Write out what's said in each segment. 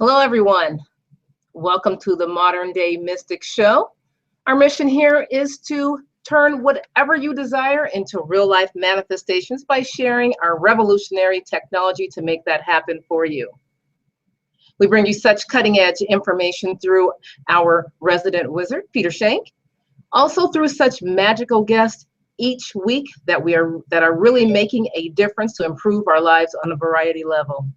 Hello, everyone. Welcome to the Modern Day Mystic Show. Our mission here is to turn whatever you desire into real-life manifestations by sharing our revolutionary technology to make that happen for you. We bring you such cutting-edge information through our resident wizard, Peter Schenk, also through such magical guests each week that are really making a difference to improve our lives on a variety level.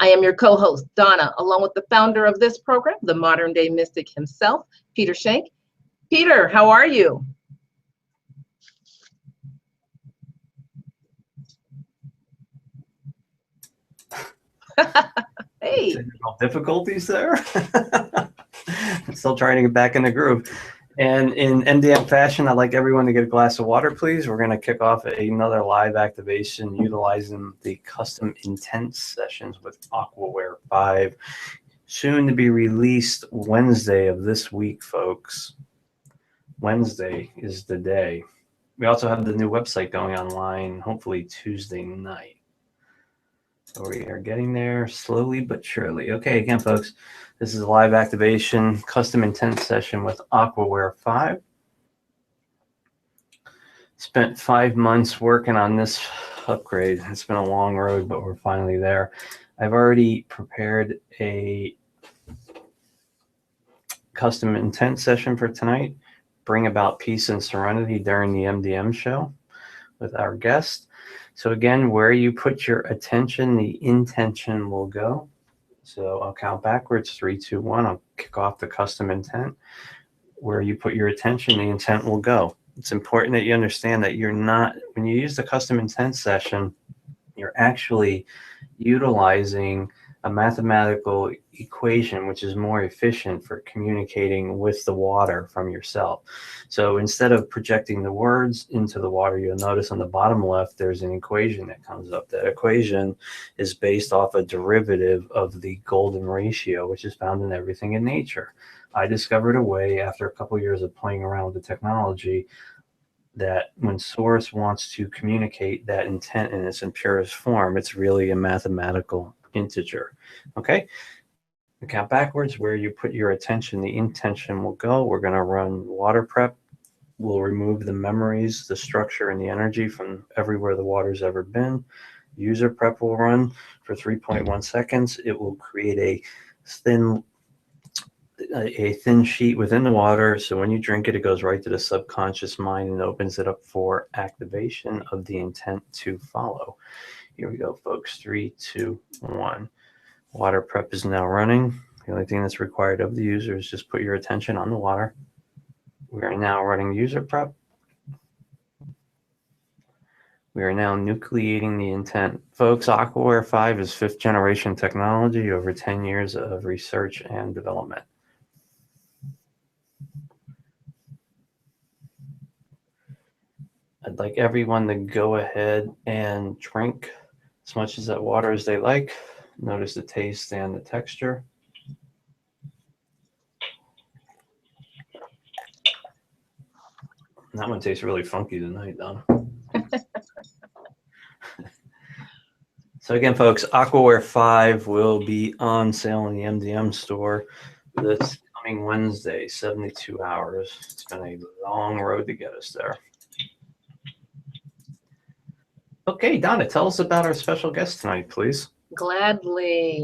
I am your co-host, Donna, along with the founder of this program, the Modern Day Mystic himself, Peter Schenk. Peter, how are you? Hey. Technical difficulties there. I'm still trying to get back in the groove. And in MDM fashion, I'd like everyone to get a glass of water, please. We're going to kick off another live activation utilizing the custom intent sessions with Aquaware 5, soon to be released Wednesday of this week, folks. Wednesday is the day. We also have the new website going online, hopefully Tuesday night. So we are getting there slowly but surely. Okay, again, folks, this is a live activation, custom intent session with Aquaware 5. Spent 5 months working on this upgrade. It's been a long road, but we're finally there. I've already prepared a custom intent session for tonight. Bring about peace and serenity during the MDM show with our guest. So again, where you put your attention, the intention will go. So I'll count backwards, 3, 2, 1. I'll kick off the custom intent. Where you put your attention, the intent will go. It's important that you understand that you're not, when you use the custom intent session, you're actually utilizing a mathematical equation which is more efficient for communicating with the water from yourself. So instead of projecting the words into the water, you'll notice on the bottom left there's an equation that comes up. That equation is based off a derivative of the golden ratio, which is found in everything in nature. I discovered a way after a couple of years of playing around with the technology that when Source wants to communicate that intent in its purest form, it's really a mathematical integer. Okay, we count backwards. Where you put your attention, the intention will go. We're going to run water prep. We'll remove the memories, the structure, and the energy from everywhere the water's ever been. User prep will run for 3.1 seconds. It will create a thin sheet within the water, so when you drink it, it goes right to the subconscious mind and opens it up for activation of the intent to follow. Here we go, folks. 3, 2, 1. Water prep is now running. The only thing that's required of the user is just put your attention on the water. We are now running user prep. We are now nucleating the intent. Folks, Aquaware 5 is 5th generation technology, over 10 years of research and development. I'd like everyone to go ahead and drink as much of that water as they like. Notice the taste and the texture. That one tastes really funky tonight, Donna. So again, folks, Aquaware 5 will be on sale in the MDM store this coming Wednesday, 72 hours. It's been a long road to get us there. Okay, Donna, tell us about our special guest tonight, please. Gladly.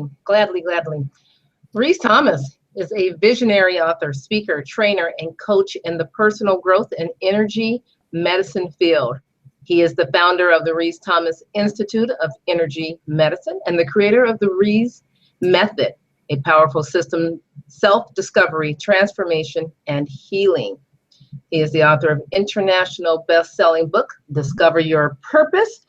Rhys Thomas is a visionary author, speaker, trainer, and coach in the personal growth and energy medicine field. He is the founder of the Rhys Thomas Institute of Energy Medicine and the creator of the Rhys Method, a powerful system, self-discovery, transformation, and healing. He is the author of international best-selling book, Discover Your Purpose,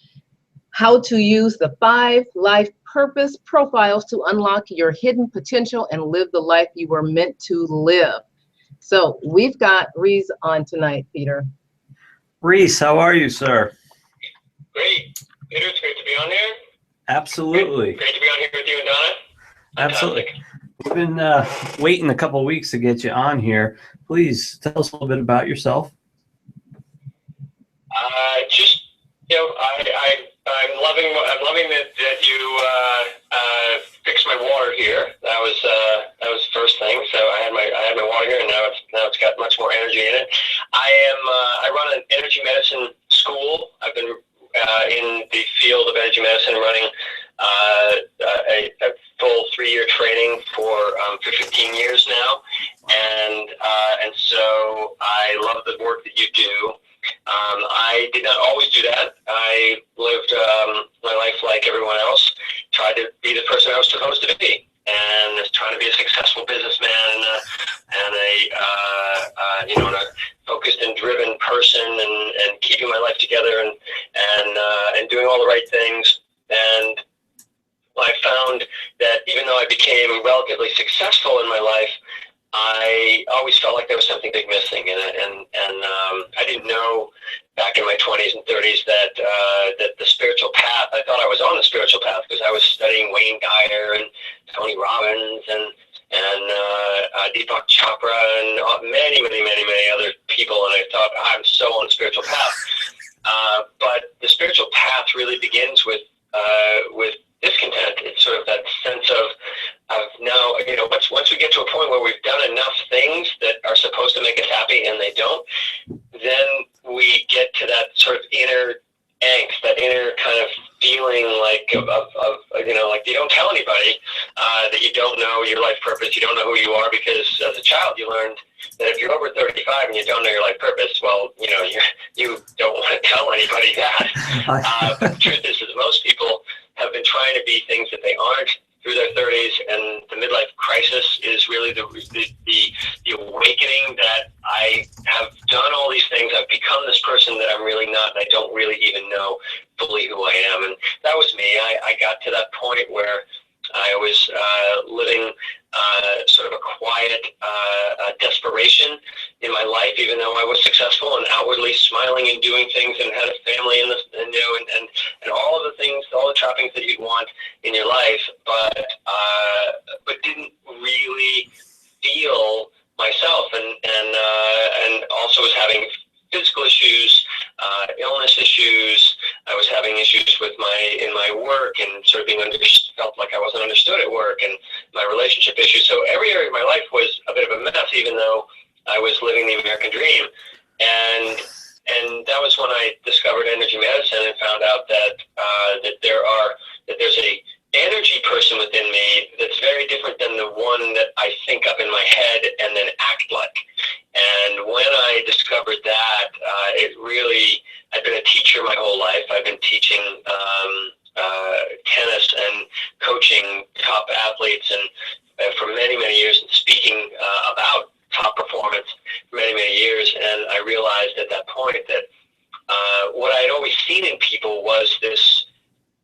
How to Use the 5 Life Purpose Profiles to Unlock Your Hidden Potential and Live the Life You Were Meant to Live. So we've got Rhys on tonight, Peter. Rhys, how are you, sir? Great. Peter, it's great to be on here. Absolutely. Great to be on here with you and Donna. Absolutely. We've been waiting a couple of weeks to get you on here. Please tell us a little bit about yourself. I'm loving that you fix my water here. That was the first thing. So I had my water here, and now it's got much more energy in it. I run an energy medicine school. I've been in the field of energy medicine, running a full 3-year training for 15 years now, and so I love the work that you do. I did not always do that. I lived my life like everyone else, tried to be the person I was supposed to be, and trying to be a successful businessman and a focused and driven person, and keeping my life together and doing all the right things. And I found that even though I became relatively successful in my life, I always felt like there was something big missing, and I didn't know back in my 20s and 30s that the spiritual path. I thought I was on the spiritual path because I was studying Wayne Dyer and Tony Robbins and Deepak Chopra and many other people, and I thought I'm so on the spiritual path. But the spiritual path really begins with discontent. It's sort of that sense of now, once we get to a point where we've done enough things that are supposed to make us happy and they don't, then we get to that sort of inner angst, that inner kind of feeling like like you don't tell anybody that you don't know your life purpose, you don't know who you are, because as a child you learned that if you're over 35 and you don't know your life purpose, well, you don't want to tell anybody that. But the truth is that most people have been trying to be things that they aren't through their 30s, and the midlife crisis is really the awakening that I have done all these things. I've become this person that I'm really not, and I don't really even know fully who I am. And that was me. I got to that point where I was living sort of a quiet desperation in my life, even though I was successful and outwardly smiling and doing things and had a family and all of the things, all the trappings that you'd want in your life, but didn't really feel myself, and also was having physical issues, illness issues. I was having issues with my work, and sort of felt like I wasn't understood at work, and my relationship issues. So every area of my life was a bit of a mess, even though I was living the American dream. And that was when I discovered energy medicine and found out that there's a energy person within me that's very different than the one that I think up in my head and then act like. And when I discovered that, I've been a teacher my whole life. I've been teaching tennis and coaching top athletes and for many years, and speaking about top performance for many years. And I realized at that point that what I had always seen in people was this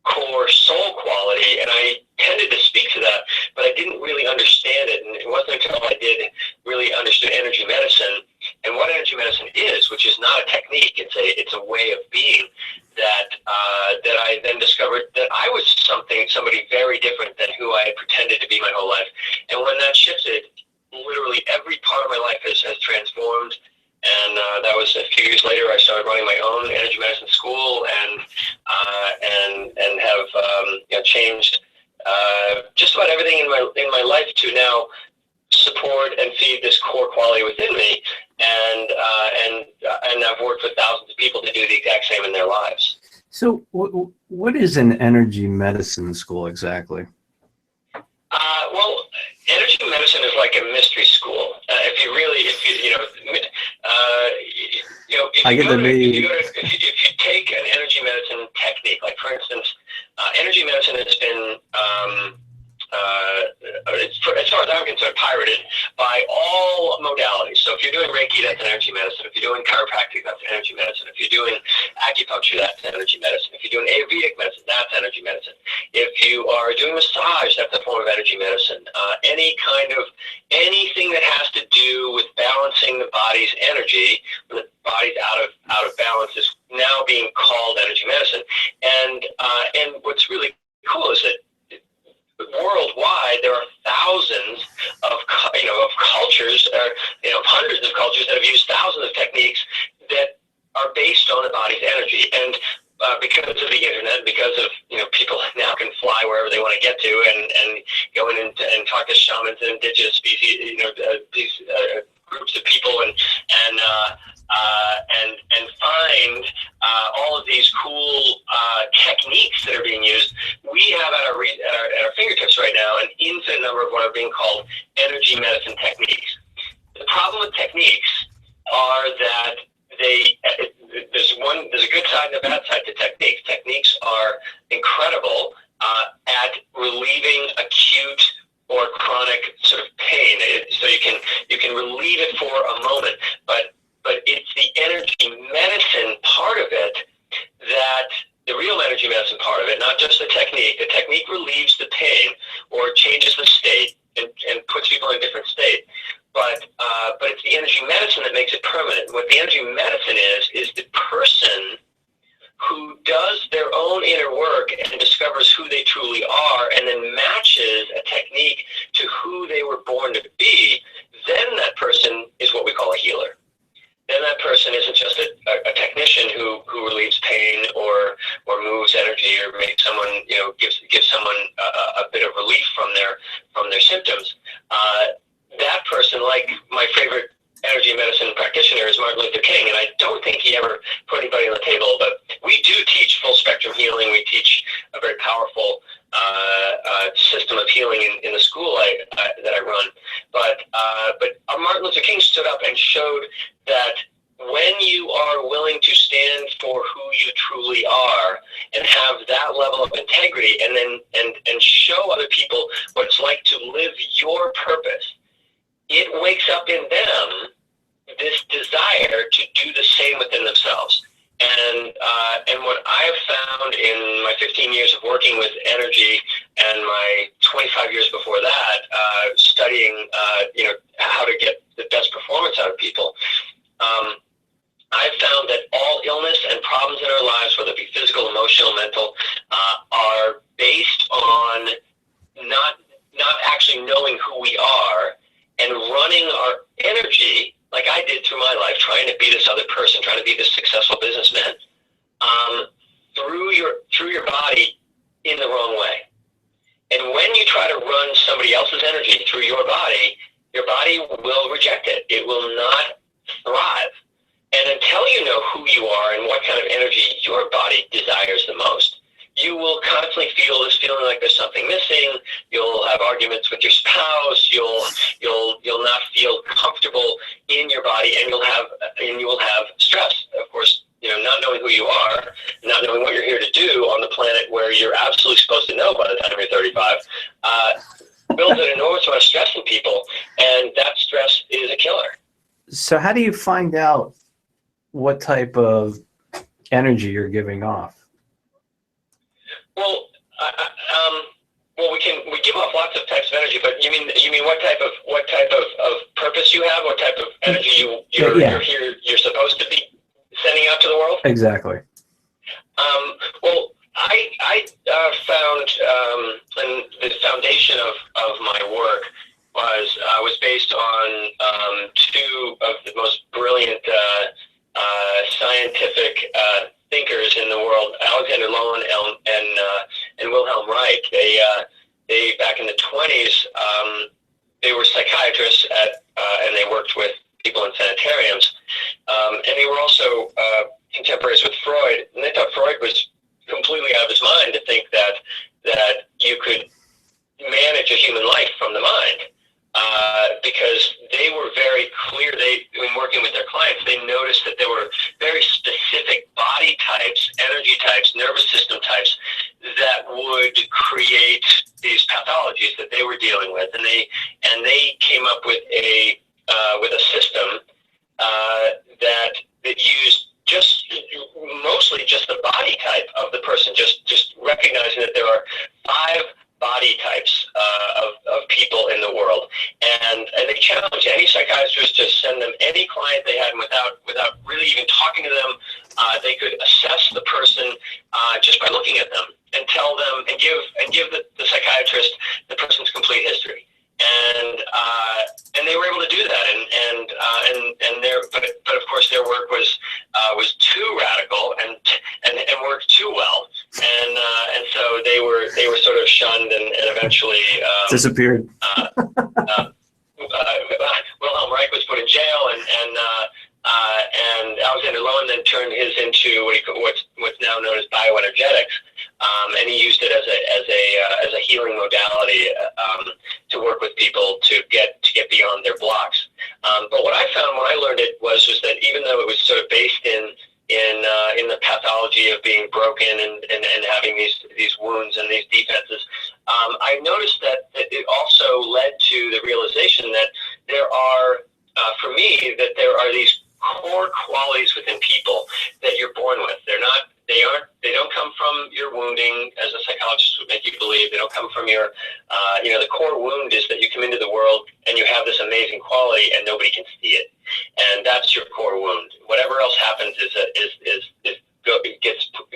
core soul quality, and I tended to speak to that, but I didn't really understand it. And it wasn't until I did really understood energy medicine and what energy medicine is, which is not a technique, it's a way of being, that I then discovered that I was somebody very different than who I had pretended to be my whole life. And when that shifted, literally every part of my life has transformed. And that was a few years later. I started running my own energy medicine school, and have changed just about everything in my life to now support and feed this core quality within me. And I've worked with thousands of people to do the exact same in their lives. So, what is an energy medicine school exactly? Well, energy medicine is like a mystery school. If you take an energy medicine technique, like for instance, energy medicine has been, as far as I'm concerned, pirated by all modalities. So if you're doing Reiki, that's energy medicine. If you're doing chiropractic, that's energy medicine. If you're doing acupuncture, that's energy medicine. If you're doing Ayurvedic medicine, that's energy medicine. If you are doing massage, that's a form of energy medicine. Anything that has to do with balancing the body's energy, when the body's out of balance, is now being called energy medicine. And what's really cool is that worldwide, there are thousands of cultures, hundreds of cultures that have used thousands of techniques that are based on the body's energy. And because of the internet, because of people now can fly fly wherever they want to get to, and go in and talk to shamans and indigenous species, these groups of people, and find all of these cool techniques that are being used. We have at our fingertips right now an infinite number of what are being called energy medicine techniques. The problem with techniques are that there's a good side and a bad side to techniques. Techniques are incredible at relieving acute or chronic sort of pain. So you can relieve it for a moment, but it's the energy medicine part of it, that the real energy medicine part of it, not just the technique. The technique relieves the pain or changes the state and puts people in a different state. But it's the energy medicine that makes it permanent. What the energy medicine is the person who does their own inner work and discovers who they truly are, and then matches a technique to who they were born to be. Then that person is what we call a healer. Then that person isn't just a technician who relieves pain or moves energy or makes someone, gives someone a bit of relief from their symptoms. That person, like my favorite energy medicine practitioner is Martin Luther King, and I don't think he ever put anybody on the table, but we do teach full spectrum healing. We teach a very powerful system of healing in the school that I run. But Martin Luther King stood up and showed that when you are willing to stand for who you truly are and have that level of integrity, and then show other people what it's like to live your purpose, it wakes up in them this desire to do the same within themselves. And what I have found in my 15 years of working with energy and my 25 years before that, studying, how to get the best performance out of people, I've found that all illness and problems in our lives, whether it be physical, emotional, mental, are based on not actually knowing who we are and running our energy, like I did through my life, trying to be this other person, trying to be this successful businessman, through your body in the wrong way. And when you try to run somebody else's energy through your body will reject it. It will not thrive. And until you know who you are and what kind of energy your body desires the most, you will constantly feel this feeling like there's something missing. You'll have arguments with your spouse. You'll not feel comfortable in your body, and you will have stress. Of course, not knowing who you are, not knowing what you're here to do on the planet where you're absolutely supposed to know by the time you're 35, builds an enormous amount of stress in people, and that stress is a killer. So how do you find out what type of energy you're giving off? Well, we give off lots of types of energy, but you mean what type of purpose you have, what type of energy you're supposed to be sending out to the world? Exactly. Well, I found, and the foundation of my work was based on two of the most brilliant scientific thinkers in the world, Alexander Lowen and Wilhelm Reich. They back in the 20s, they were psychiatrists and they worked with people in sanitariums, and they were also contemporaries with Freud. And they thought Freud was completely out of his mind to think that you could manage a human life from the mind. Because they were very clear, when working with their clients, they noticed that there were very specific body types, energy types, nervous system types that would create these pathologies that they were dealing with, and they came up with a system that used mostly just the body type of the person, just recognizing that there are 5 body types of people in the world, and they challenge any psychiatrist to send them any client they had, and without really even talking to them, they could assess the person just by looking at them and tell them and give the psychiatrist the person's complete history, and they were able to do that, but of course their work was too radical and worked too well, and so they were sort of of shunned and eventually disappeared. Wilhelm Reich was put in jail, and Alexander Lowen then turned his into what's now known as bioenergetics, and he used it as a healing modality to work with people to get beyond their blocks. But what I found when I learned it was that even though it was sort of based in the pathology of being broken and having these wounds and these defenses, I noticed that it also led to the realization that there are, for me, that there are these core qualities within people that you're born with. They don't come from your wounding, as a psychologist would make you believe. They don't come from your, the core wound is that you come into the world and you have this amazing quality and nobody can see it. And that's your core wound. Whatever else happens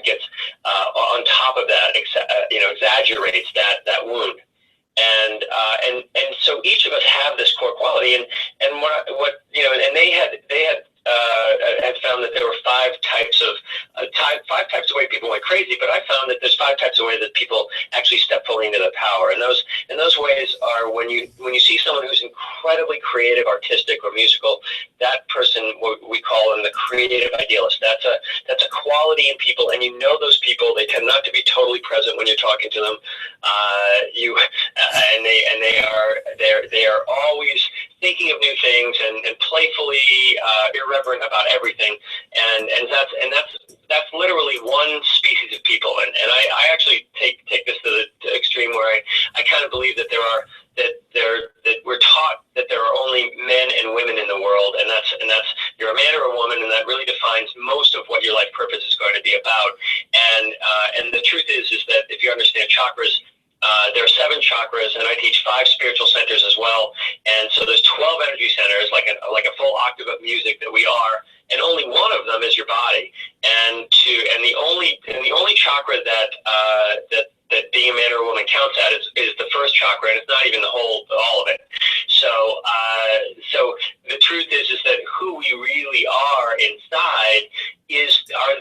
gets on top of that, exaggerates that wound. And so each of us have this core quality, and they had found that there were five types of way people went crazy. But I found that there's 5 types of ways that people actually step fully into their power, and those ways are when you see someone who's incredibly creative, artistic, or musical. That person, we call them the creative idealist. That's a quality in people, and you know those people. They tend not to be totally present when you're talking to them. They are always thinking of new things and playfully irreverent about everything, and that's literally one species of people, and I actually take this to the extreme where I kind of believe that that we're taught that there are only men and women in the world, and that's you're a man or a woman, and that really defines most of what your life purpose is going to be about. And the truth is that if you understand chakras, there are 7 chakras, and I teach 5 spiritual centers as well. And so there's 12 energy centers, like a full octave of music that we are, and only one of them is your body. And the only chakra that being a man or a woman counts at is the first chakra, and it's not even all of it. So the truth is that who we really are inside are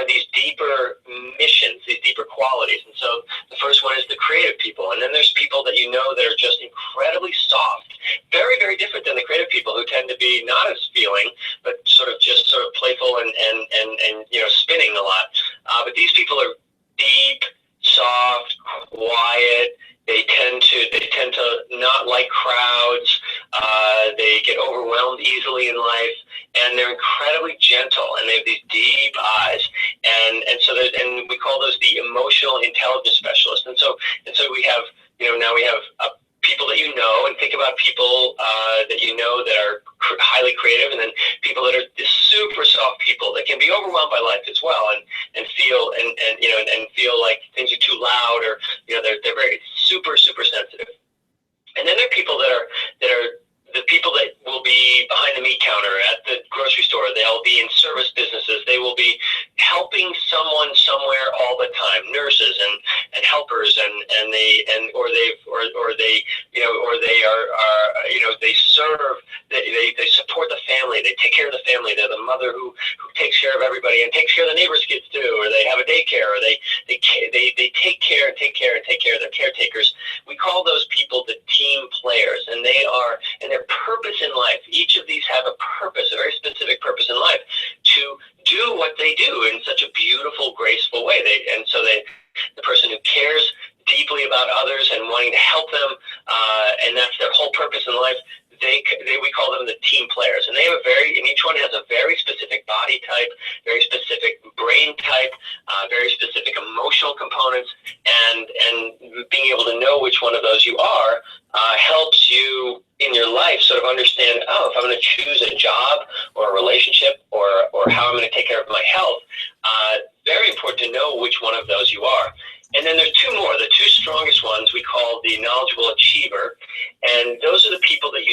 these deeper missions, these deeper qualities. And so the first one is the creative people, and then there's people that that are just incredibly soft, very, very different than the creative people who tend to be not as feeling, but sort of playful and spinning a lot. But these people are deep, soft, quiet. They tend to not like crowds. They get overwhelmed easily in life, and they're incredibly gentle, and they have these deep eyes, and we call those the emotional intelligence specialists. And so we have now we have people that and think about people that that are highly creative, and then people that are super soft people that can be overwhelmed by life as well, and feel and feel like things are too loud, or they're very super sensitive. And then there are people that are the people that will be behind the meat counter at the grocery store. They'll be in service businesses. They will be helping someone somewhere all the time, nurses and helpers, they serve. They support the family. They take care of the family. They're the mother who takes care of everybody and takes care of the neighbors' kids too, or they have a daycare, or they take care of their caretakers. We call those people the team players, and their purpose in life. Each of these have a purpose, a very specific purpose in life, to do what they do in such a beautiful, graceful way. The person who cares deeply about others and wanting to help them, and that's their whole purpose in life. We call them the team players, and and each one has a very specific body type, very specific brain type, very specific emotional components, and being able to know which one of those you are helps you in your life sort of understand, if I'm going to choose a job or a relationship or how I'm going to take care of my health, very important to know which one of those you are. And then there's 2 more. The 2 strongest ones we call the knowledgeable achiever, and those are the people that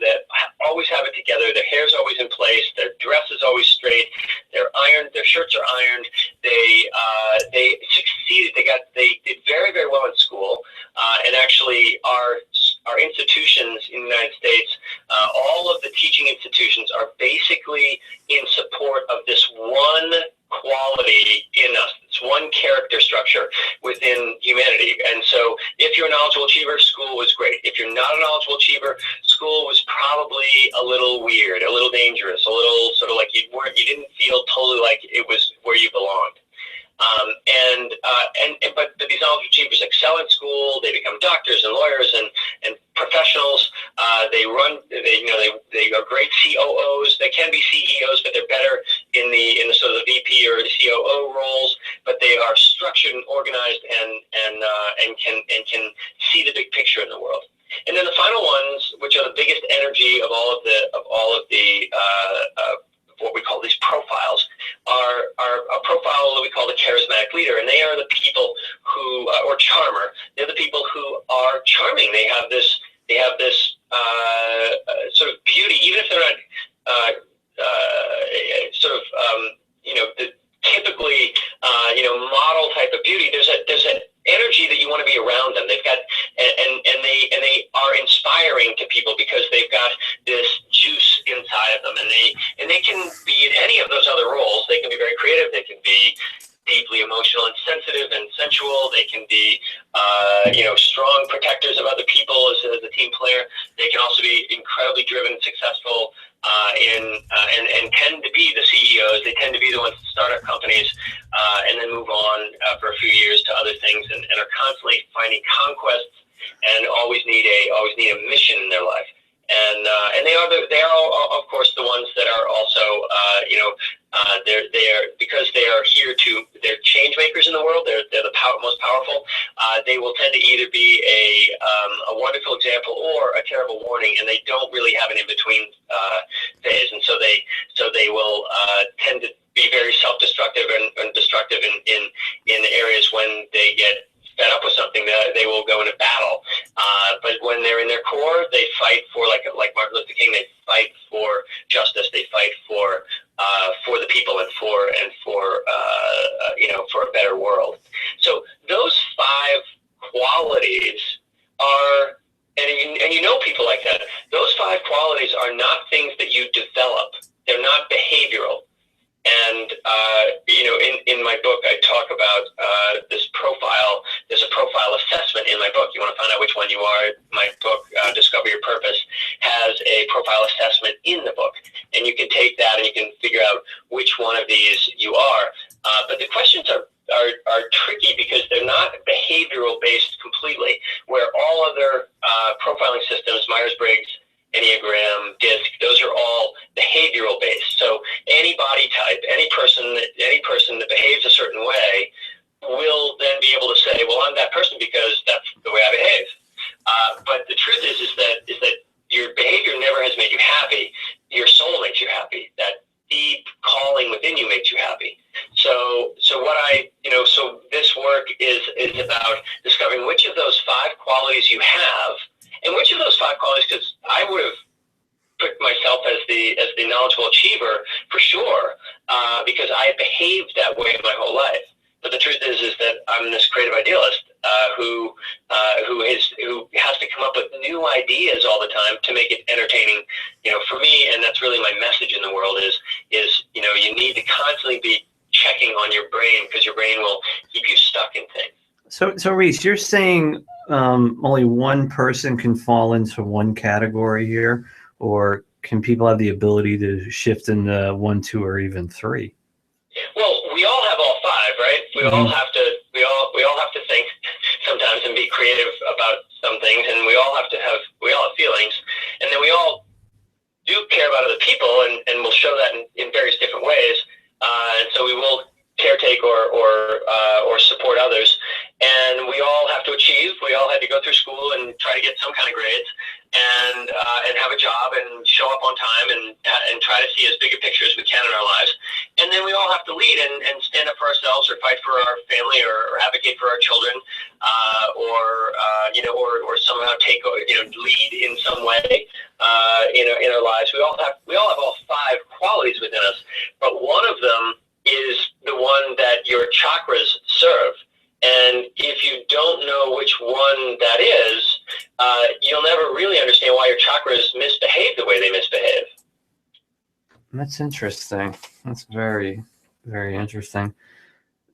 that always have it together. Their hair's always in place. Their dress is always straight. They're ironed. Their shirts are ironed. They succeeded. They did very, very well in school, and actually our institutions in the United States, all of the teaching institutions are basically in support of this one quality in us, this one character structure within humanity. And so if you're a knowledgeable achiever, school was great. If you're not a knowledgeable achiever, school was probably a little weird, a little dangerous, a little sort of like you didn't feel totally like it was where you belonged. But these knowledgeable achievers excel in school. They become doctors and lawyers and professionals. They are great COOs. They can be CEOs, but they're better in the sort of the VP or the COO roles. But they are structured and organized and can see the big picture in the world. And then the final ones, which are the biggest energy of all of the what we call these profiles, are a profile that we call the charismatic leader, and they are the people who, or charmer. They're the people who are charming. They have this sort of beauty, even if they're not the typically model type of beauty. There's an energy that you want to be around them. They've got and they are inspiring to people because they've got this juice inside of them, and they can be in any of those other roles. They can be very creative. They can be deeply emotional and sensitive and sensual. They can be strong protectors of other people as a team player. They can also be incredibly driven and successful and tend to be the CEOs. They tend to be the ones that start up companies and then move on for a few years to other things and are constantly finding conquests and always need a mission in their life. And they are of course the ones that are also because they are here they're change makers in the world. They're the most powerful. They will tend to either be a wonderful example or a terrible warning, and they don't really have an in between phase. And so they will tend to be very self-destructive and destructive in areas when they get fed up with something. That they will go into battle. But when they're in their core, they fight for like Martin Luther King. They fight for justice. They fight for the people and for a better world. So those 5 qualities are, and you know people like that. Those 5 qualities are not things that you develop. They're not behavioral. And in my book, I talk about this profile. There's a profile assessment in my book. You want to find out which one you are? My book, Discover Your Purpose, has a profile assessment in the book, and you can take that and you can figure out which one of these you are. But the questions are tricky because they're not behavioral based completely, where all other profiling systems, Myers-Briggs, Enneagram, DISC, those are all behavioral based. So any body type, any person that behaves a certain way will then be able to say, well, I'm that person because that's the way I behave. But the truth is that your behavior never has made you happy. Your soul makes you happy. That deep calling within you makes you happy. So this work is about discovering which of those 5 qualities you have. And which of those 5 qualities, because I would have put myself as the knowledgeable achiever for sure, because I behaved that way my whole life. But the truth is that I'm this creative idealist who has to come up with new ideas all the time to make it entertaining, for me. And that's really my message in the world is you need to constantly be checking on your brain, because your brain will keep you stuck in things. So Rhys, you're saying only one person can fall into one category here, or can people have the ability to shift into 1, 2, or even 3? Well, we all have all 5, right? We all have to think sometimes and be creative about some things, and we all have feelings, and then we all do care about other people, and we'll show that in various different ways. And so we will caretake or support others, and we all have to achieve. We all had to go through school and try to get some kind of grades, and have a job and show up on time and try to see as big a picture as we can in our lives. And then we all have to lead and stand up for ourselves, or fight for our family, or advocate for our children, or somehow lead in some way in our lives. We all have all 5 qualities within us, but one of them is the one that your chakras serve. And if you don't know which one that is, you'll never really understand why your chakras misbehave the way they misbehave. That's interesting. That's very, very interesting.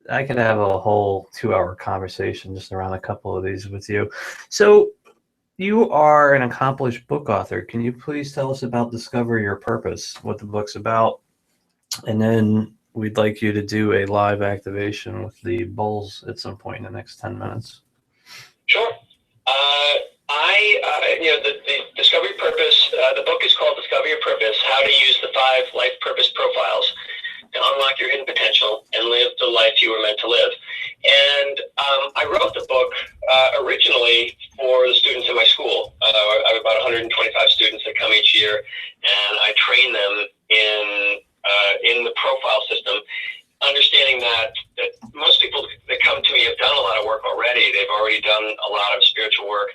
I could have a whole 2-hour conversation just around a couple of these with you. So you are an accomplished book author. Can you please tell us about Discover Your Purpose, what the book's about? And then we'd like you to do a live activation with the Bulls at some point in the next 10 minutes. Sure. The Discover Your Purpose, the book is called Discover Your Purpose, How to Use the 5 Life Purpose Profiles to Unlock Your Hidden Potential and Live the Life You Were Meant to Live. And I wrote the book originally for the students in my school. I have about 125 students that come each year, and I train them in the profile system, understanding that most people that come to me have done a lot of work already. They've already done a lot of spiritual work.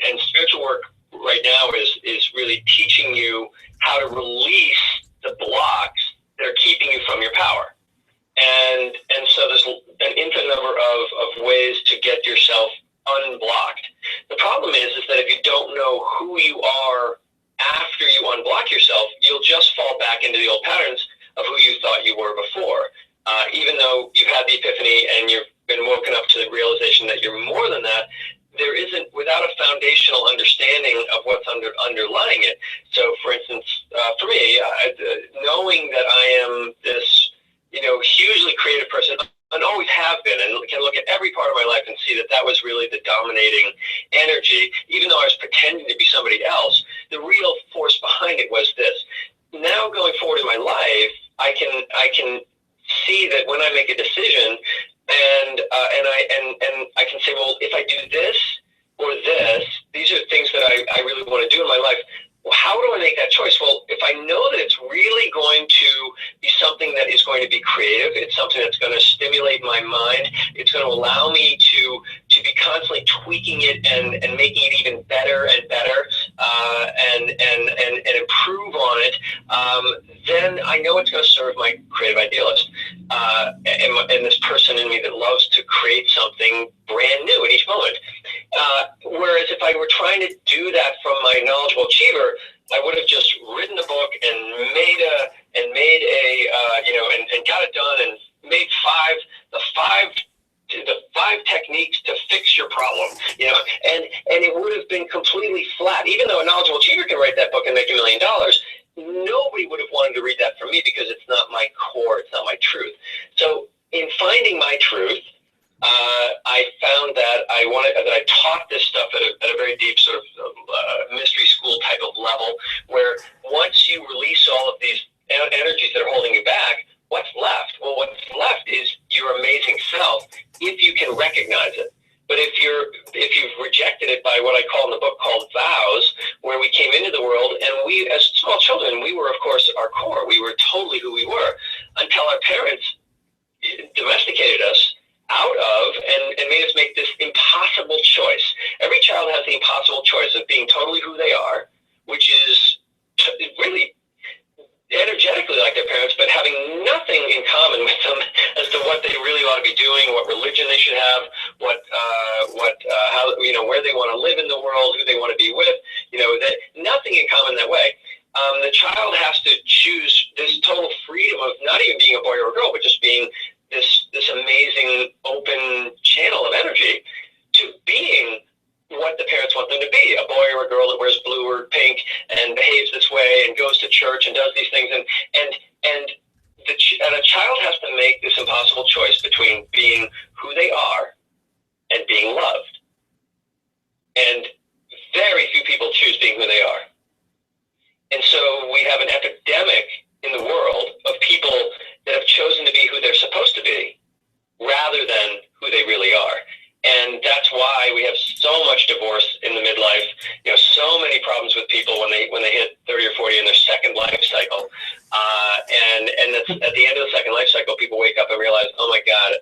And spiritual work right now is really teaching you how to release the blocks that are keeping you from your power. And so there's an infinite number of ways to get yourself unblocked. The problem is that if you don't know who you are after you unblock yourself, you'll just fall back into the old patterns of who you thought you were before. Even though you've had the epiphany and you've been woken up to the realization that you're more than that, there isn't, without a foundational understanding of what's underlying it. So, for instance, for me, knowing that I am this, hugely creative person, and always have been, and can look at every part of my life and see that was really the dominating energy, even though I was pretending to be somebody else, the real force behind it was this. Now going forward in my life, I can see that when I make a decision, and I can say, well, if I do this or this, these are things that I really want to do in my life. Well, how do I make that choice? Well, if I know that it's really going to be something that is going to be creative, it's something that's going to stimulate my mind, it's going to allow me to be constantly tweaking it and making it even better and better, and improve on it, then I know it's going to serve my creative idealist, and this person in me that loves to create something brand new at each moment. Whereas if I were trying to do that from my knowledgeable achiever, I would have just written the book and made got it done and made the five techniques to fix your problem, and it would have been completely flat. Even though a knowledgeable achiever can write that book and make $1 million, nobody would have wanted to read that from me because it's not my core, it's not my truth. So in finding my truth, I found that I taught this stuff at a very deep sort of mystery school type of level, where once you release all of these energies that are holding you back, what's left? Well, what's left is your amazing self, if you can recognize it. But if you've rejected it by what I call in the book called vows, where we came into the world and we, as small children, we were, of course, our core. We were totally who we were until our parents domesticated us out of and made us make this impossible choice. Every child has the impossible choice of being totally who they are, which is really energetically like their parents, but having nothing in common with them as to what they really ought to be doing, what religion they should have, how where they want to live in the world, who they want to be with, that nothing in common that way. The child has to choose this total freedom of not even being a boy or a girl, but just being this amazing open channel of energy to being what the parents want them to be, a boy or a girl that wears blue or pink and behaves this way and goes to church and does these things. And a child has to make this impossible choice between being who they are and being loved. And very few people choose being who they are. And so we have an epidemic in the world of people that have chosen to be who they're supposed to be rather than who they really are. And that's why we have so much divorce in the midlife, so many problems with people when they hit 30 or 40 in their second life cycle. And that's, at the end of the second life cycle, people wake up and realize, oh my God,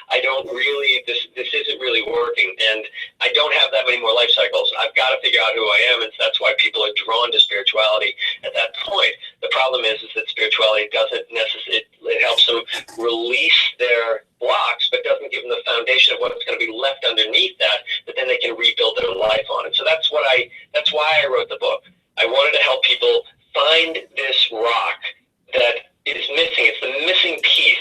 I don't really, this isn't really working. And I don't have that many more life cycles. I've got to figure out who I am. And so that's why people are drawn to spirituality at that point. The problem is that spirituality doesn't necessarily, it helps them release their blocks, but doesn't give them the foundation of what's going to be left underneath that then they can rebuild their life on. And so that's why I wrote the book. I wanted to help people find this rock that is missing. It's the missing piece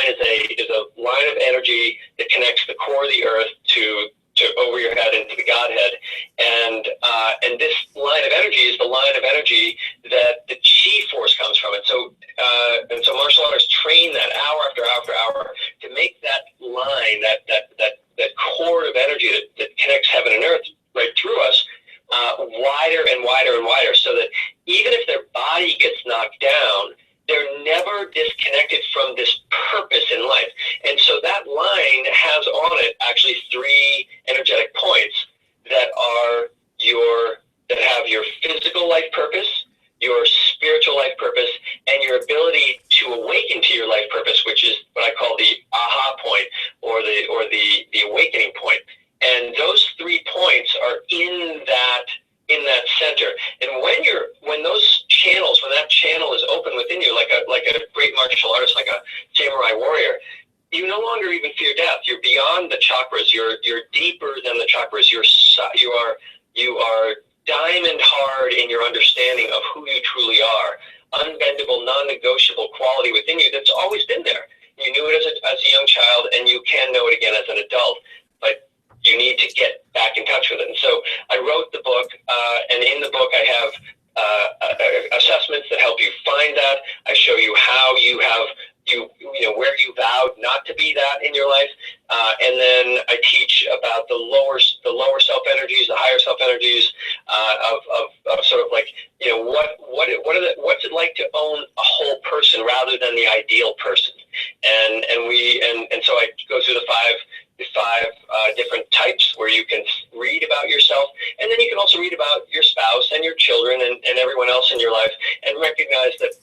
line is a line of energy that connects the core of the earth to over your head into the Godhead, and this line of energy is the line of energy that the chi force comes from. And so martial artists train that hour after hour after hour to make that line, that cord of energy that connects heaven and earth right through us, wider and wider and wider, so that even if their body gets knocked down, they're never disconnected from this purpose in life. And so that line has on it actually 3 energetic points that have your physical life purpose, your spiritual life purpose, and your ability to awaken to your life purpose, which is what I call the aha point, or the awakening point. And those 3 points are in that center. And when that channel is open within you, like a great martial artist, like a samurai warrior, you no longer even fear death. You're beyond the chakras. You're deeper than the chakras. You are diamond hard in your understanding of who you truly are. Unbendable, non-negotiable quality within you that's always been there. You knew it as a young child, and you can know it again as an adult. But you need to get back in touch with it. And so I wrote the book, and in the book I have assessments that help you find that. I show you how where you vowed not to be that in your life, and then I teach about the lower self energies, the higher self energies, of sort of like, what's it like to own a whole person rather than the ideal person, and so I go through the five different types where you can read about yourself, and then you can also read about your spouse and your children and everyone else in your life, and recognize that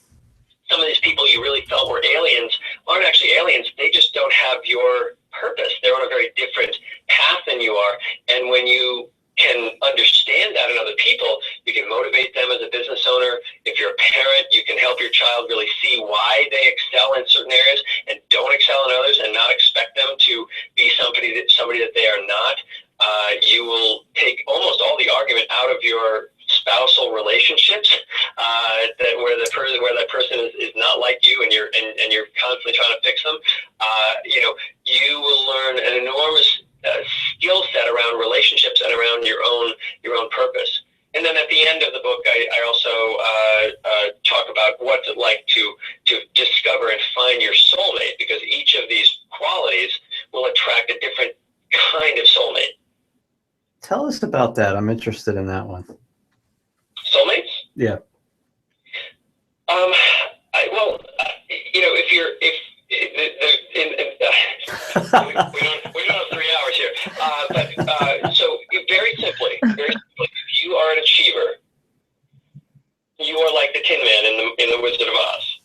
some of these people you really felt were aliens aren't actually aliens. They just don't have your purpose. They're on a very different path than you are. And when you can understand that in other people, you can motivate them as a business owner. If you're a parent, you can help your child really see why they excel in certain areas and don't excel in others, and not expect them to be somebody that they are not. You will take almost all the argument out of your spousal relationships, where that person is not like you, and you're constantly trying to fix them. You will learn an enormous skill set around relationships and around your own purpose. And then at the end of the book, I also talk about what's it like to discover and find your soulmate, because each of these qualities will attract a different kind of soulmate. Tell us about that. I'm interested in that one. Soulmates? Yeah. We don't have 3 hours here. So very simply, if you are an achiever, you are like the Tin Man in the Wizard of Oz.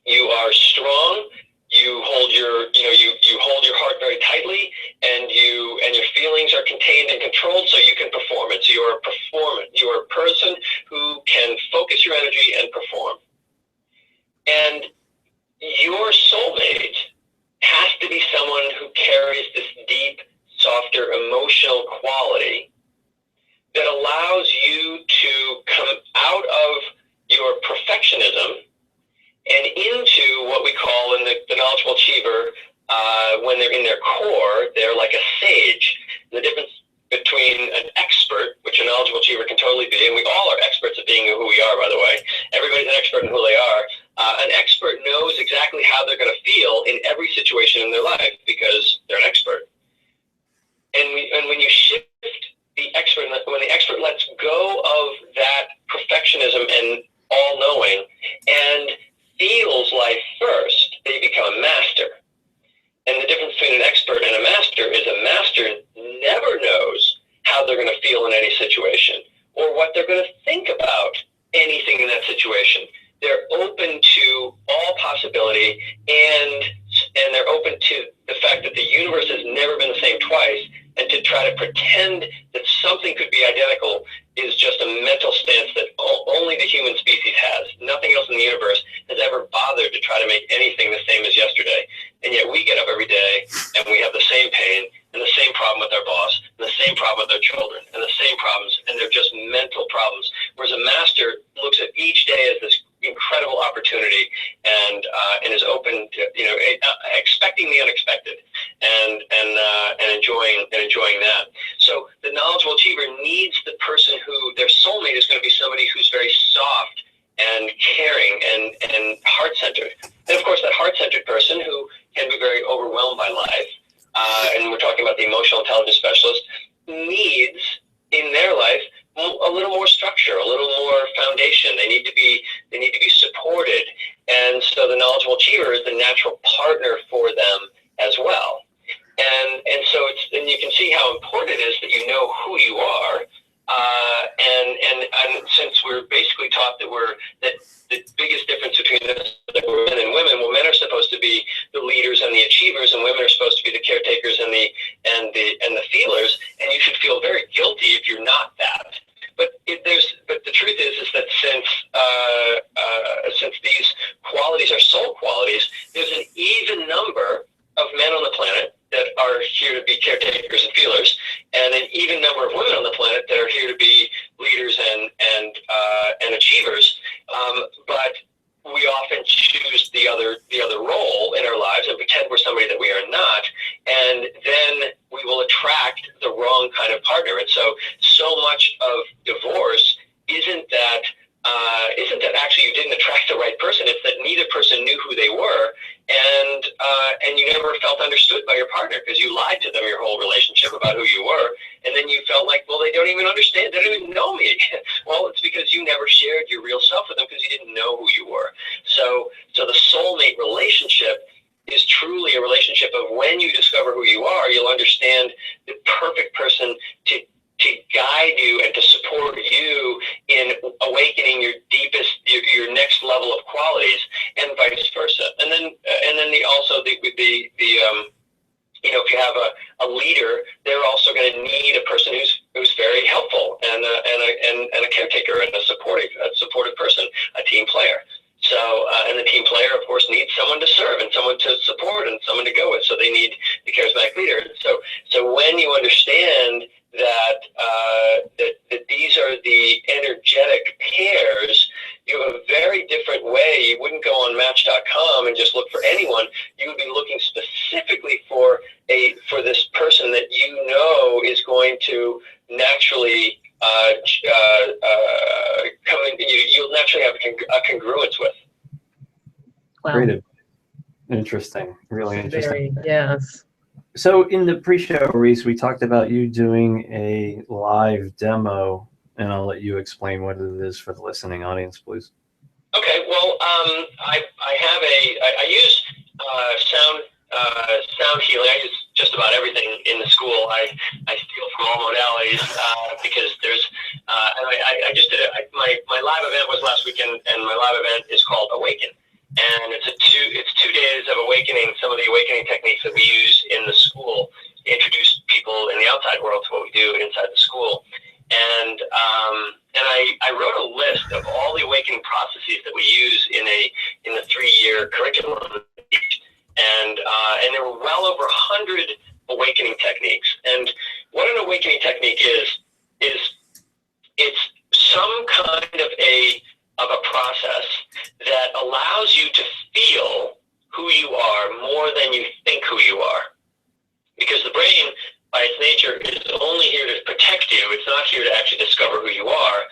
You are strong. You hold your heart very tightly, and your feelings are contained and controlled, so you can perform it. So you are a performer. You are a person who can focus your energy and perform. And your soulmate has to be someone who carries this deep, softer, emotional quality that allows you to come out of your perfectionism and into what we call in the knowledgeable achiever, when they're in their core, they're like a sage. And the difference between an expert, which a knowledgeable achiever can totally be, and we all are experts at being who we are, by the way. Everybody's an expert in who they are. An expert knows exactly how they're going to feel in every situation in their life because they're an expert. And when you shift the expert, when the expert lets go of that perfectionism and all-knowing and feels life first, they become a master. And the difference between an expert and a master is a master never knows how they're going to feel in any situation or what they're going to think about anything in that situation. They're open to all possibility, and they're open to the fact that the universe has never been the same twice, and to try to pretend that something could be identical is just a mental stance that only the human species has. Nothing else in the universe has ever bothered to try to make anything the same as yesterday. And yet we get up every day and we have the same pain and the same problem with our boss and the same problem with our children and the same problems, and they're just mental problems. Whereas a master looks at each day as this incredible opportunity and is open to, expecting the unexpected and enjoying that. So the knowledgeable achiever needs the person who their soulmate is going to be somebody who's very soft and caring and heart-centered. And of course, that heart-centered person who can be very overwhelmed by life, and we're talking about the emotional intelligence specialist, needs in their life a little more structure, a little more foundation. They need to be supported. And so the knowledgeable achiever is the natural partner for them as well. And so and you can see how important it is that you know who you are. And since we're basically taught that the biggest difference between us, that we're men and women, well, men are supposed to be the leaders and the achievers, and women are supposed to be the caretakers and the feelers. And you should feel very guilty if you're not that. But the truth is that since these qualities are soul qualities, there's an even number of men on the planet that are here to be caretakers and feelers, and an even number of women on the planet that are here to be leaders and achievers. But we often choose the other role in our lives and pretend we're somebody that we are not, and then we will attract the wrong kind of partner. And so much of divorce isn't that actually you didn't attract the right person. It's that neither person knew who they were, and you never felt understood by your partner because you lied to them your whole relationship about who you were, and then you felt like, well, they don't even understand, they don't even know me. Well, it's because you never shared your real self with them because you didn't know who you were. So the soulmate relationship is truly a relationship of when you discover who you are, you'll understand the perfect person to guide you and to support you in awakening your deepest, your next level of qualities, and vice versa. And then if you have a leader, they're also going to need a person who's very helpful and a caretaker and a supportive person, a team player. So, and the team player, of course, needs someone to serve and someone to support and someone to go with. So they need the charismatic leader. So when you understand that these are the energetic pairs, you have a very different way. You wouldn't go on Match.com and just look for anyone. You would be looking specifically for this person that you know is going to naturally come in. You'll naturally have a congruence with. Wow. Great. Interesting. Really interesting. Yes. So in the pre-show, Rhys, we talked about you doing a live demo, and I'll let you explain what it is for the listening audience, please. Okay. Well, I use sound healing. I use just about everything in the school. I steal from all modalities because there's. I just did it. My live event was last weekend, and my live event is called Awaken. And it's 2 days of awakening, some of the awakening techniques that we use in the school to introduce people in the outside world to what we do inside the school. And I wrote a list of all the awakening processes that we use in the 3-year curriculum. And there were well over 100 awakening techniques. And what an awakening technique is it's some kind of a process that allows you to feel who you are more than you think who you are. Because the brain, by its nature, is only here to protect you. It's not here to actually discover who you are.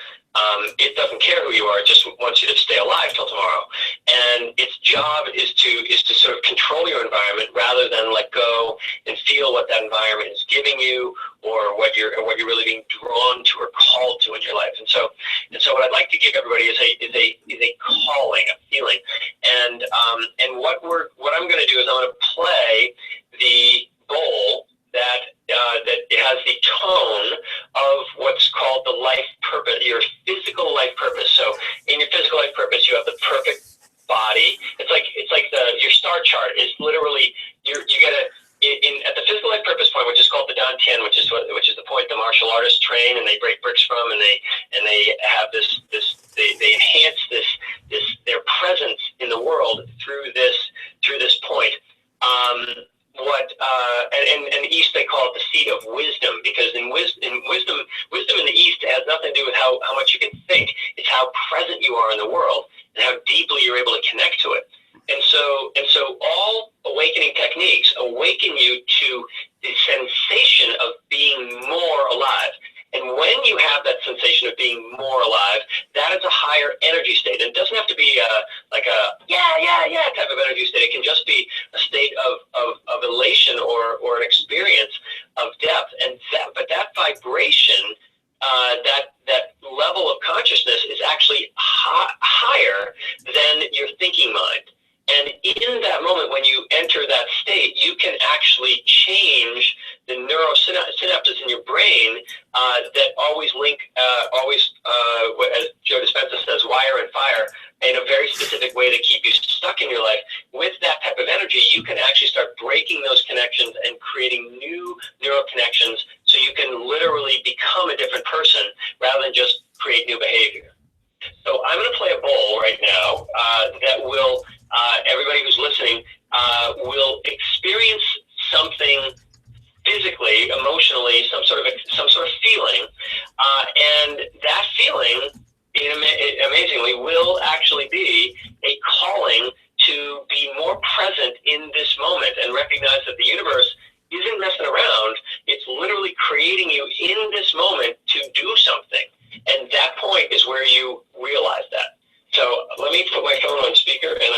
It doesn't care who you are. It just wants you to stay alive till tomorrow. And its job is to sort of control your environment rather than let go and feel what that environment is giving you, or what you're really being drawn to or called to in your life. And so what I'd like to give everybody is a calling, a feeling. And what I'm going to do is I'm going to play the bowl that it has the tone of what's called the life purpose, your physical life purpose. So in your physical life purpose, you have the perfect body. It's like your star chart is literally you get at the physical life purpose point, which is called the Dantian, which is the point the martial artists train and they break bricks from, and they have they enhance their presence in the world through this point. In the East they call it the seat of wisdom, because in wisdom in the East has nothing to do with how much you can think. It's how present you are in the world and how deeply you're able to connect to it. And so all awakening techniques awaken you to the sensation of being more alive. And when you have that sensation of being more alive, that is a higher energy state. And it doesn't have to be like a yeah type of energy state. It can just be a state of elation or an experience of depth. But that vibration, that level of consciousness is actually higher than your thinking mind. And in that moment, when you enter that state, you can actually change the neurosynapses in your brain that always link, as Joe Dispenza says, wire and fire, in a very specific way to keep you stuck in your life. With that type of energy, you can actually start breaking those connections and creating new neural connections, so you can literally become a different person rather than just create new behavior. So I'm going to play a bowl right now that will, everybody who's listening, will experience something physically, emotionally, some sort of feeling, and that feeling, amazingly, will actually be a calling to be more present in this moment and recognize that the universe isn't messing around. It's literally creating you in this moment to do something. And that point is where you realize that. So let me put my phone on speaker, and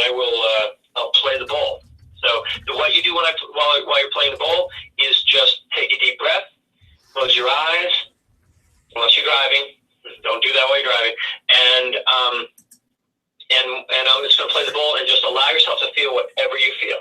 I'll play the bowl. So what you do while you're playing the bowl is just take a deep breath, close your eyes, unless you're driving. Don't do that while you're driving. And I'm just going to play the bowl and just allow yourself to feel whatever you feel.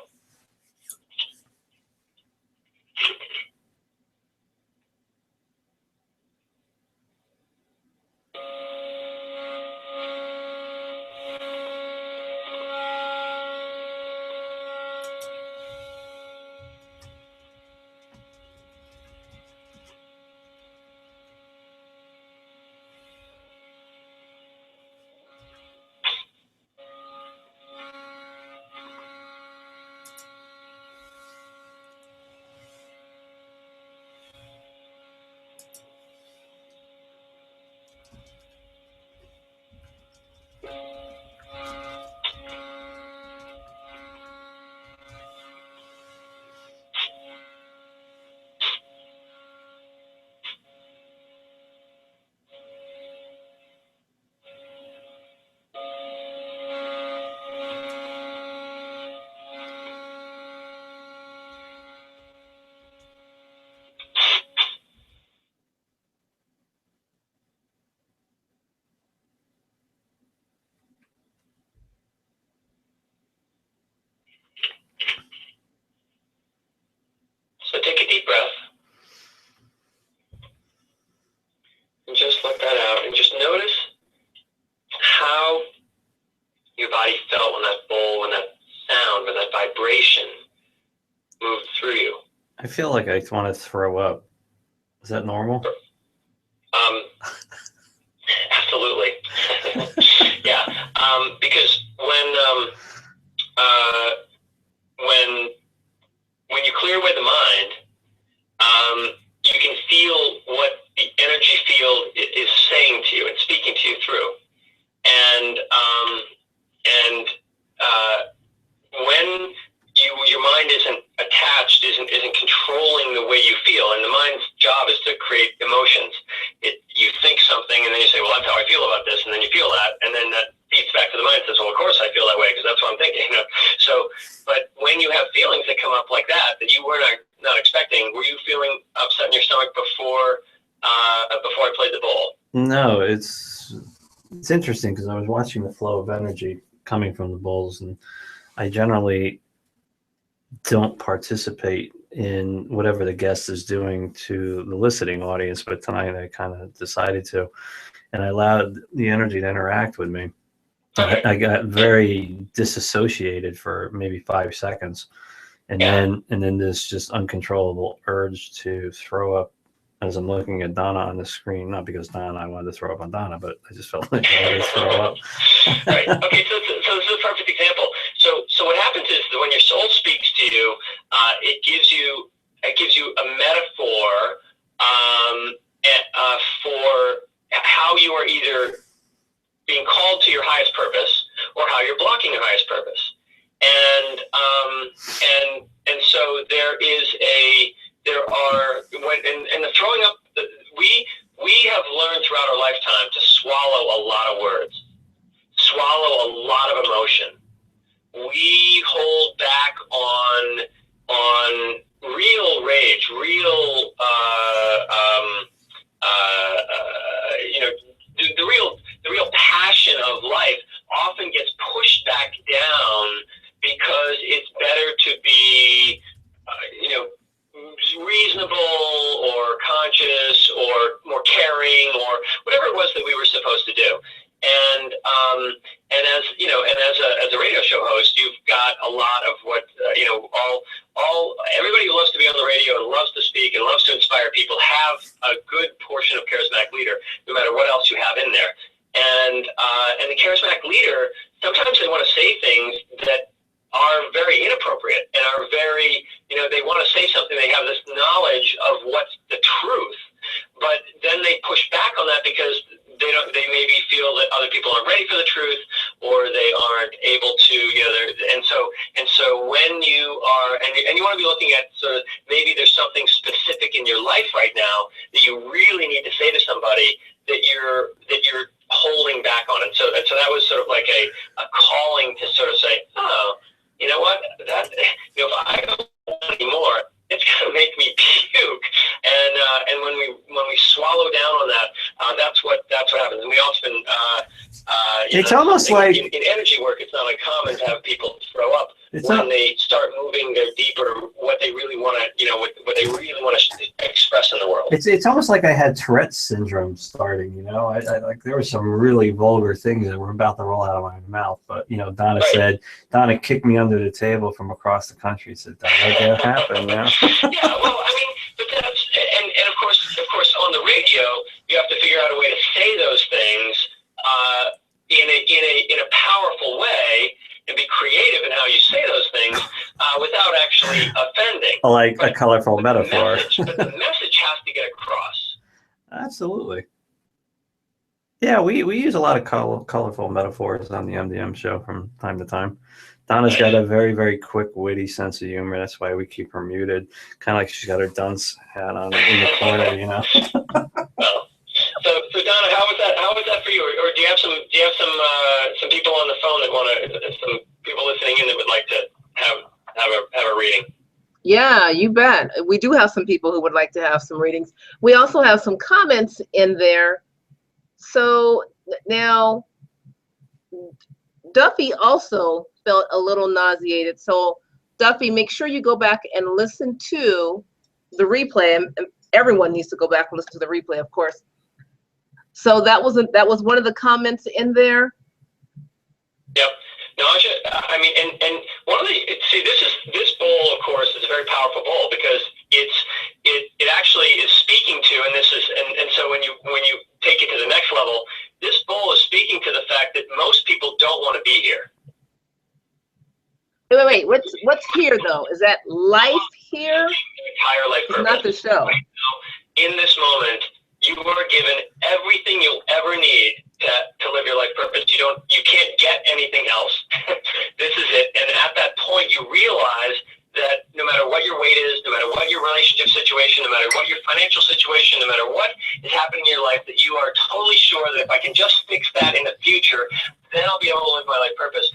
So take a deep breath and just let that out, and just notice how your body felt when that bowl, when that sound, when that vibration moved through you. I feel like I want to throw up. Is that normal? Absolutely. Yeah. Because when you clear away the mind, you can feel what the energy field is saying to you and speaking to you through. And when your mind isn't attached, isn't controlling the way you feel, and the mind's job is to create emotions. You think something, and then you say, well, that's how I feel about this, and then you feel that, and then that feeds back to the mind and says, well, of course I feel that way, because that's what I'm thinking. So, but when you have feelings that come up like that you were not expecting, were you feeling upset in your stomach before I played the bowl? No, it's interesting, because I was watching the flow of energy coming from the bowls, and I generally don't participate in whatever the guest is doing to the listening audience, but tonight I kind of decided to, and I allowed the energy to interact with me. Okay. I got very disassociated for maybe 5 seconds, and then this just uncontrollable urge to throw up as I'm looking at Donna on the screen. Not because I wanted to throw up on Donna, but I just felt like I wanted to throw up. Right. Okay. So this is a perfect example. So what happens is that when your soul speaks to you, it gives you a metaphor for how you are either being called to your highest purpose or how you're blocking your highest purpose. And so there are, and the throwing up, we have learned throughout our lifetime to swallow a lot of words, swallow a lot of emotion. We hold back on real rage, real, the real passion of life often gets pushed back down because it's better to be, reasonable or conscious or more caring or whatever it was that we were supposed to do. And as a radio show host, you've got a lot of what, everybody who loves to be on the radio and loves to speak and loves to inspire people have a good portion of charismatic leader, no matter what else you have in there. And the charismatic leader, sometimes they want to say things that are very inappropriate and are very, they want to say something, they have this knowledge of what's the truth, but then they push back on that because they maybe feel that other people aren't ready for the truth, or they aren't able to, and so when you are, and you want to be looking at sort of, maybe there's something specific in your life right now that you really need to say to somebody that you're holding back on. And so that was sort of like a calling to sort of say, oh, you know what, that, if I don't want anymore, it's going to make me puke. And when we swallow down on that, that's what happens. And we often, it's almost like in energy work, it's not uncommon to have people throw up when they start moving their deeper, what they really want to, what they really want to express in the world. It's almost like I had Tourette's syndrome starting. I like, there were some really vulgar things that were about to roll out of my mouth, but Donna said, Donna kicked me under the table from across the country. Said, "Don't let that happen." Yeah, well, I mean, but that's and of course on the radio you have to figure out a way to say those things in a powerful way and be creative in how you say those things without actually offending. Like a colorful metaphor. But the message has to get across. Absolutely. Yeah, we use a lot of colorful metaphors on the MDM show from time to time. Donna's got a very, very quick, witty sense of humor. That's why we keep her muted. Kind of like she's got her dunce hat on in the corner, So Donna, how was that for you? Or do you have some people on the phone that some people listening in that would like to have a reading? Yeah, you bet. We do have some people who would like to have some readings. We also have some comments in there. So now Duffy also felt a little nauseated. So Duffy, make sure you go back and listen to the replay. And everyone needs to go back and listen to the replay, of course. So that was one of the comments in there. Yep. Nausea. I mean, and one of this bowl, of course, is a very powerful bowl because it actually is speaking to, and so when you take it to the next level, this bowl is speaking to the fact that most people don't want to be here. Wait. What's here though? Is that life here? Entire life purpose. It's not the show. Right now, in this moment, you are given everything you'll ever need to live your life purpose. You can't get anything else. This is it. And at that point, you realize that no matter what your weight is, no matter what your relationship situation, no matter what your financial situation, no matter what is happening in your life, that you are totally sure that if I can just fix that in the future, then I'll be able to live my life purpose.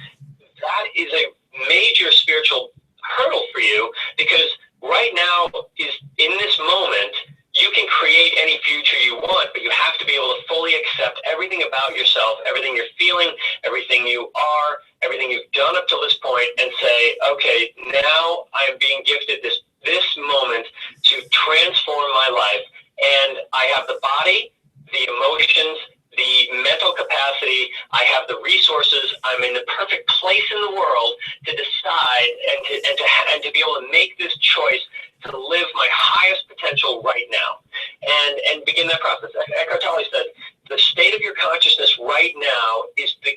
That is a major spiritual hurdle for you, because right now is in this moment, you can create any future you want, but you have to be able to fully accept everything about yourself, everything you're feeling, everything you are, everything you've done up to this point, and say, okay, now I am being gifted this moment to transform my life. And I have the body, the emotions, the mental capacity, I have the resources, I'm in the perfect place in the world to decide and to be able to make this choice to live my highest potential right now, and begin that process. Eckhart Tolle said, the state of your consciousness right now is the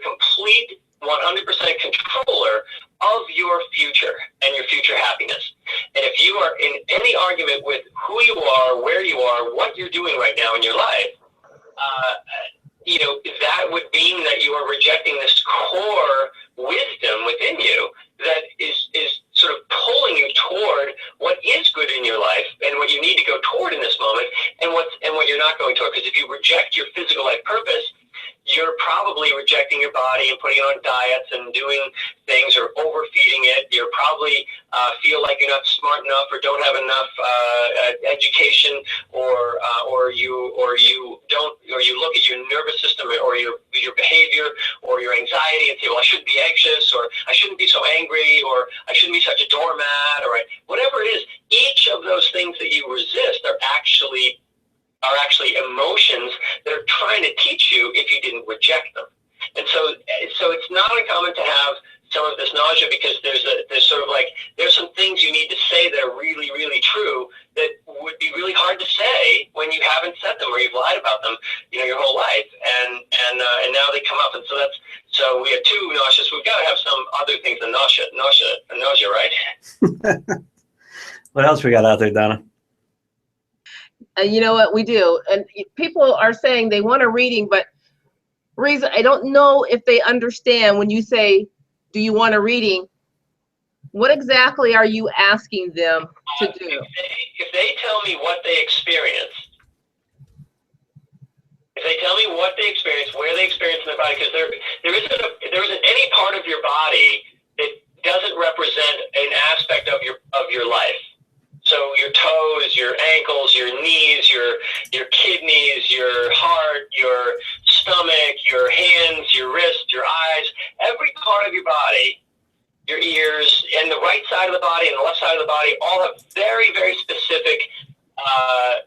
complete 100% controller of your future and your future happiness. And if you are in any argument with who you are, where you are, what you're doing right now in your life, that would mean that you are rejecting this core wisdom within you that is sort of pulling you on diets and doing things or overfeeding it. You probably feel like you're not smart enough or don't have enough education, or you don't, or you look at your nervous system or your behavior or your anxiety and say, well, I shouldn't be anxious, or I shouldn't be so angry, or I shouldn't be such a doormat, or whatever it is. Each of those things that you resist are actually emotions that are trying to teach you if you didn't reject them. And so it's not uncommon to have some of this nausea, because there's some things you need to say that are really, really true that would be really hard to say when you haven't said them or you've lied about them, your whole life. And now they come up. And so we have two nauseous. We've got to have some other things than nausea, right? What else we got out there, Donna? You know what we do, and people are saying they want a reading, but Rhys, I don't know if they understand when you say, do you want a reading? What exactly are you asking them to do? If they tell me what they experienced, where they experience in their body, because there isn't any part of your body that doesn't represent an aspect of your life. So your toes, your ankles, your knees, your kidneys, your heart, your stomach, your hands, your wrists, your eyes, every part of your body, your ears, and the right side of the body and the left side of the body all have very, very specific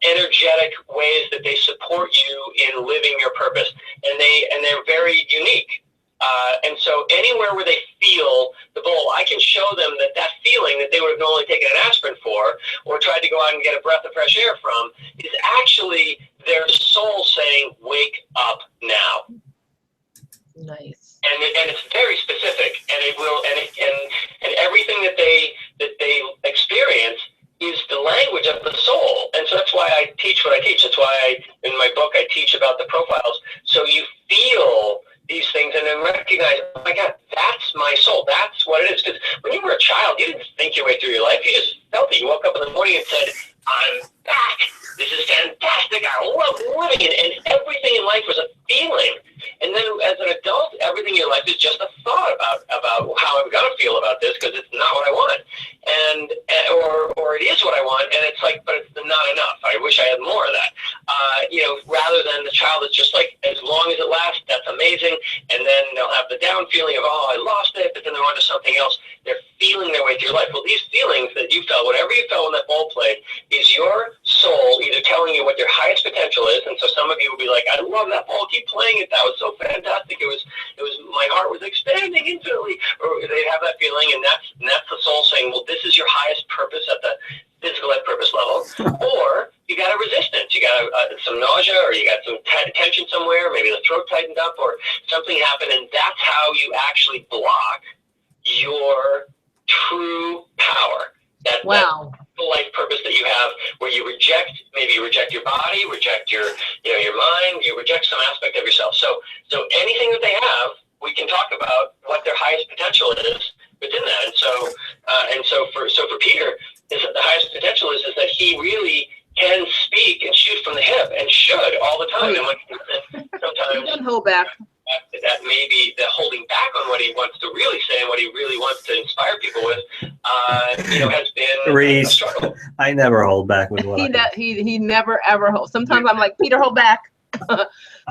energetic ways that they support you in living your purpose. And they're very unique. And so anywhere where they feel the bowl, I can show them that feeling that they would have normally taken an aspirin for or tried to go out and get a breath of fresh air from is actually their soul saying, wake up now. Nice. And it's very specific, and it will, and everything that they experience is the language of the soul. And so that's why I teach what I teach. That's why in my book I teach about the profiles. So you feel these things and then recognize, oh my God, that's my soul. That's what it is. Because when you were a child, you didn't think your way through your life. You just felt it. You woke up in the morning and said, I'm back. This is fantastic. I love living it. And everything in life was a feeling. And then as an adult, everything in your life is just a thought about how I'm going to feel about this, because it's not what I want. Or it is what I want, and it's like, but it's not enough. I wish I had more of that. Rather than the child that's just like, as long as it lasts, that's amazing. And then they'll have the down feeling of, oh, I lost it, but then they're on to something else. They're feeling their way through life. Well, these feelings that you felt, whatever you felt when that ball played, is your soul either telling you what your highest potential is. And so some of you will be like, I love that ball, keep playing it. That was so fantastic. It was my heart was expanding infinitely. Or they'd have that feeling, and that's the soul saying, well, this is your highest purpose at the physical life purpose level. Or you got a resistance. You got some nausea, or you got some tension somewhere. Maybe the throat tightened up, or something happened, and that's how you actually block your true power. That life purpose that you have, where you reject your body, reject your mind, you reject some aspect of yourself. So anything that they have, we can talk about what their highest potential is within that. And so for Peter, the highest potential is that he really can speak and shoot from the hip, and should all the time. And when sometimes he doesn't hold back. That may be the holding back on what he wants to really say and what he really wants to inspire people with, has been Rhys, a struggle. I never hold back with what he never ever holds. Sometimes I'm like, Peter, hold back.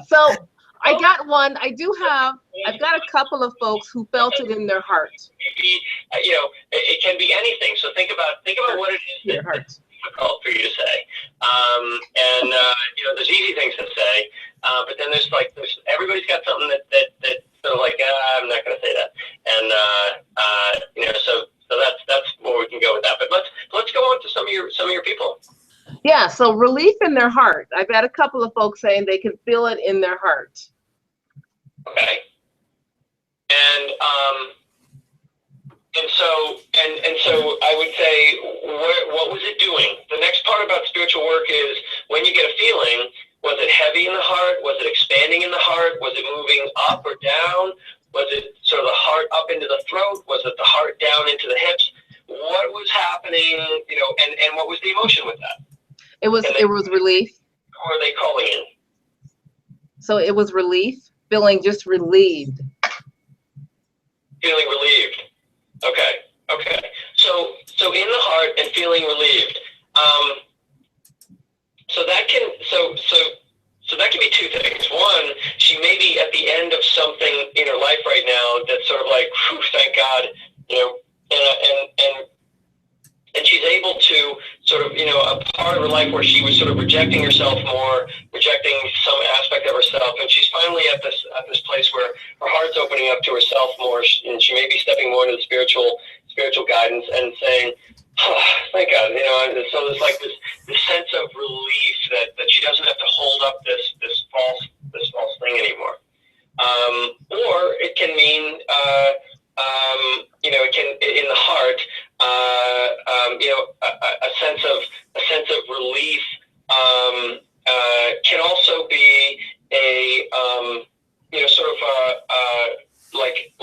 So I got one. I've got a couple of folks who felt it in their heart. Maybe, it can be anything. So think about what it is that's difficult for you to say. There's easy things to say, but then there's everybody's got something that sort of like, I'm not going to say that. And so that's where we can go with that. But let's go on to some of your people. Yeah. So relief in their heart. I've got a couple of folks saying they can feel it in their heart. Okay. And so I would say, what was it doing? The next part about spiritual work is when you get a feeling, was it heavy in the heart? Was it expanding in the heart? Was it moving up or down? Was it sort of the heart up into the throat? Was it the heart down into the hips? What was happening, and what was the emotion with that? It was relief. Who are they calling in? So it was relief, feeling just relieved. Feeling relieved. Okay. Okay. So in the heart and feeling relieved. So that can be two things. One, she may be at the end of something in her life right now that's sort of like, whew, thank God, you know, and she's able to sort of, you know, a part of her life where she was sort of rejecting herself more, rejecting some aspect of herself, and she's finally at this place where her heart's opening up to herself more, and she may be stepping more into the spiritual guidance and saying, oh, thank God, you know. And so there's like this sense of relief that she doesn't have to hold up this false thing anymore. Or it can mean, you know, it can, in the heart, you know, a sense of relief can also be a, you know, sort of like a,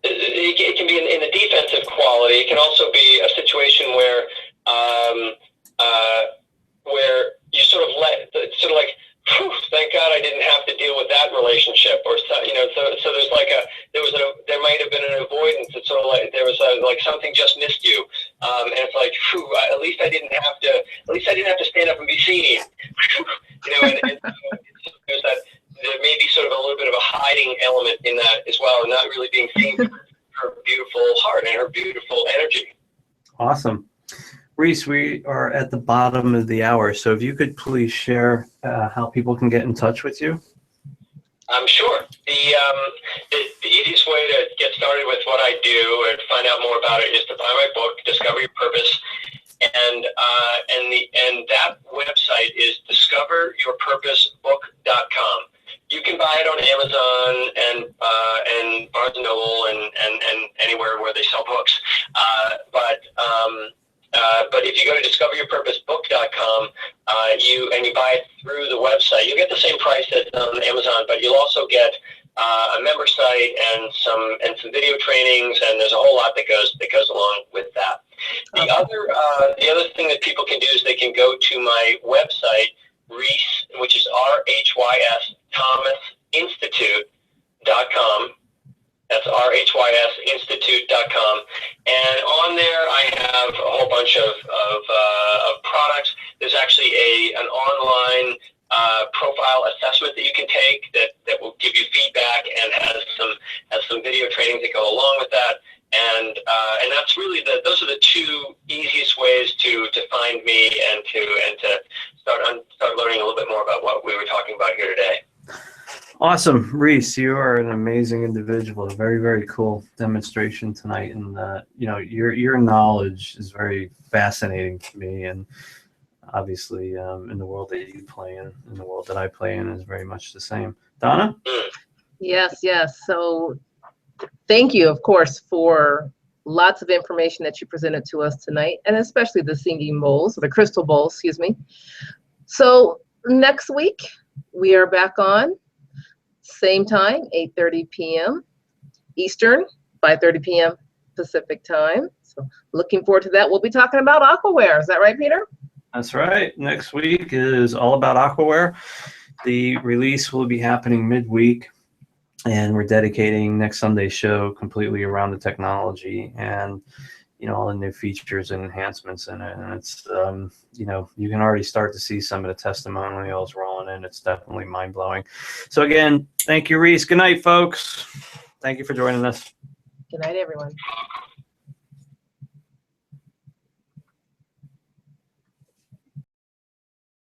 it can be in a defensive quality. It can also be a situation where you sort of like, whew, thank God I didn't have to deal with that relationship, or so, you know. So there's like there might have been an avoidance. It's sort of like there was like something just missed you, and it's like, whew, at least I didn't have to stand up and be seen, you know. And there's that. There may be sort of a little bit of a hiding element in that as well, and not really being seen for her beautiful heart and her beautiful energy. Awesome. Rhys, we are at the bottom of the hour, so if you could please share how people can get in touch with you. I'm sure. The easiest way to get started with what I do or to find out more about it is to buy my book, Discover Your Purpose, and that website is discoveryourpurposebook.com. You can buy it on Amazon and Barnes and Noble and anywhere where they sell books. But if you go to discoveryourpurposebook.com, you buy it through the website, you'll get the same price as on Amazon, but you'll also get a member site and some video trainings, and there's a whole lot that goes along with that. The other thing that people can do is they can go to my website, Rhys, which is RHYS Thomas Institute.com. That's RHYSinstitute.com. And on there, I have a whole bunch of products. There's actually an online profile assessment that you can take that will give you feedback and has some video trainings that go along with that. And that's really those are the two easiest ways to find me and to start learning a little bit more about what we were talking about here today. Awesome. Rhys, you are an amazing individual. A very, very cool demonstration tonight. And, you know, your knowledge is very fascinating to me. And obviously in the world that you play in the world that I play in is very much the same. Donna? Yes. So thank you, of course, for lots of information that you presented to us tonight, and especially the singing bowls, or the crystal bowls, excuse me. So next week, we are back on. Same time, 8:30 p.m. Eastern, 5:30 p.m. Pacific time. So looking forward to that. We'll be talking about aquaware. Is that right, Peter? That's right. Next week is all about aquaware. The release will be happening midweek, and we're dedicating next Sunday's show completely around the technology and, you know, all the new features and enhancements in it. And it's, you know, you can already start to see some of the testimonials rolling in. It's definitely mind-blowing. So again, thank you, Rhys. Good night, folks. Thank you for joining us. Good night, everyone.